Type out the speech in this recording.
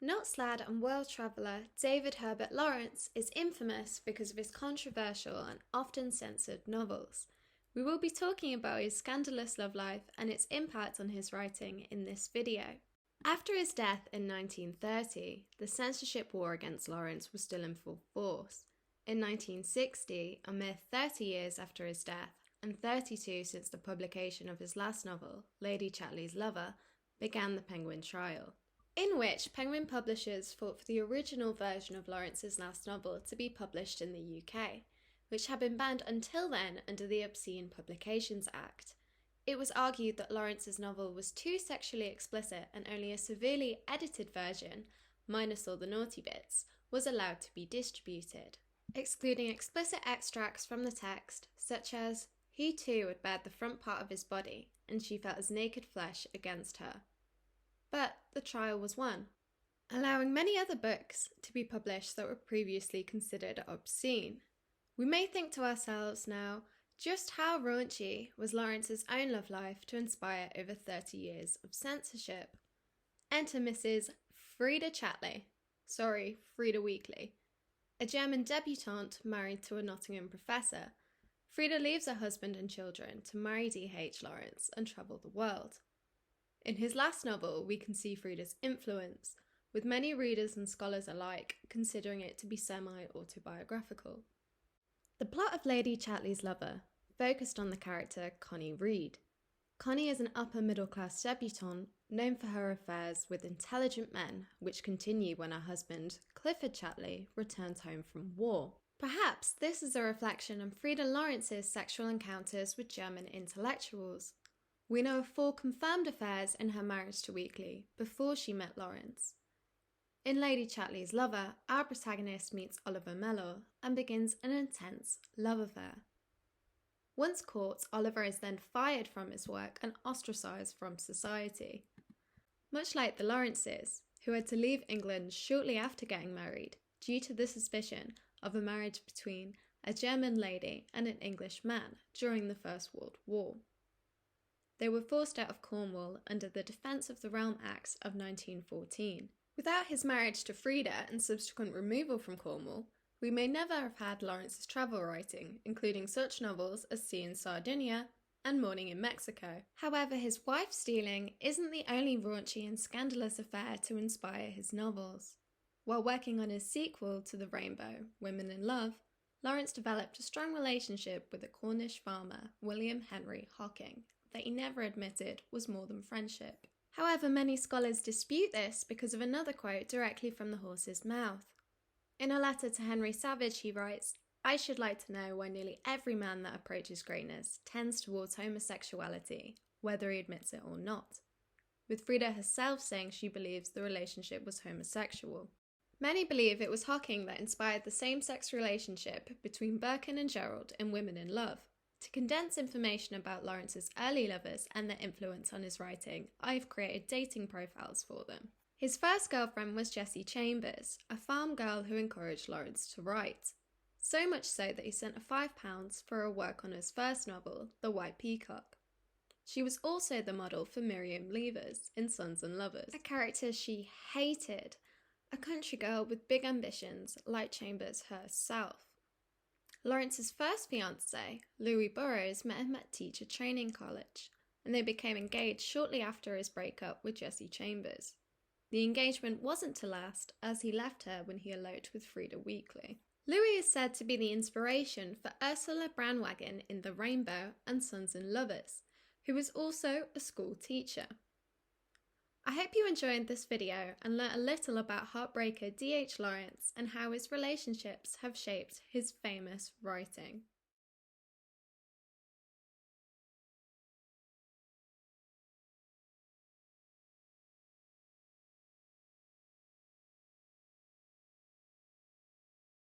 Notes-lad and world traveller David Herbert Lawrence is infamous because of his controversial and often censored novels. We will be talking about his scandalous love life and its impact on his writing in this video. After his death in 1930, the censorship war against Lawrence was still in full force. In 1960, a mere 30 years after his death, and 32 since the publication of his last novel, Lady Chatley's Lover, began the Penguin trial, in which Penguin publishers fought for the original version of Lawrence's last novel to be published in the UK, which had been banned until then under the Obscene Publications Act. It was argued that Lawrence's novel was too sexually explicit and only a severely edited version, minus all the naughty bits, was allowed to be distributed, excluding explicit extracts from the text, such as, "He too had bared the front part of his body, and she felt his naked flesh against her." But the trial was won, allowing many other books to be published that were previously considered obscene. We may think to ourselves now, just how raunchy was Lawrence's own love life to inspire over 30 years of censorship? Enter Mrs. Freda Chatley, Freda Weekly, a German debutante married to a Nottingham professor. Freda leaves her husband and children to marry D.H. Lawrence and travel the world. In his last novel, we can see Freda's influence, with many readers and scholars alike considering it to be semi-autobiographical. The plot of Lady Chatley's Lover focused on the character Connie Reed. Connie is an upper-middle-class debutante known for her affairs with intelligent men, which continue when her husband, Clifford Chatley, returns home from war. Perhaps this is a reflection on Freda Lawrence's sexual encounters with German intellectuals. We know of 4 confirmed affairs in her marriage to Weekly before she met Lawrence. In Lady Chatley's Lover, our protagonist meets Oliver Mellor and begins an intense love affair. Once caught, Oliver is then fired from his work and ostracised from society. Much like the Lawrences, who had to leave England shortly after getting married due to the suspicion of a marriage between a German lady and an English man during the First World War. They were forced out of Cornwall under the Defence of the Realm Acts of 1914. Without his marriage to Freda and subsequent removal from Cornwall, we may never have had Lawrence's travel writing, including such novels as Sea in Sardinia and Morning in Mexico. However, his wife stealing isn't the only raunchy and scandalous affair to inspire his novels. While working on his sequel to The Rainbow, Women in Love, Lawrence developed a strong relationship with a Cornish farmer, William Henry Hocking, that he never admitted was more than friendship. However, many scholars dispute this because of another quote directly from the horse's mouth. In a letter to Henry Savage, he writes, "I should like to know why nearly every man that approaches greatness tends towards homosexuality, whether he admits it or not," with Freda herself saying she believes the relationship was homosexual. Many believe it was Hocking that inspired the same-sex relationship between Birkin and Gerald in Women in Love. To condense information about Lawrence's early lovers and their influence on his writing, I've created dating profiles for them. His first girlfriend was Jessie Chambers, a farm girl who encouraged Lawrence to write. So much so that he sent her £5 for her work on his first novel, The White Peacock. She was also the model for Miriam Levers in Sons and Lovers, a character she hated, a country girl with big ambitions like Chambers herself. Lawrence's first fiancé, Louis Burroughs, met him at teacher training college, and they became engaged shortly after his breakup with Jessie Chambers. The engagement wasn't to last, as he left her when he eloped with Freda Weekly. Louis is said to be the inspiration for Ursula Brandwagon in The Rainbow and Sons and Lovers, who was also a school teacher. I hope you enjoyed this video and learnt a little about heartbreaker D.H. Lawrence and how his relationships have shaped his famous writing.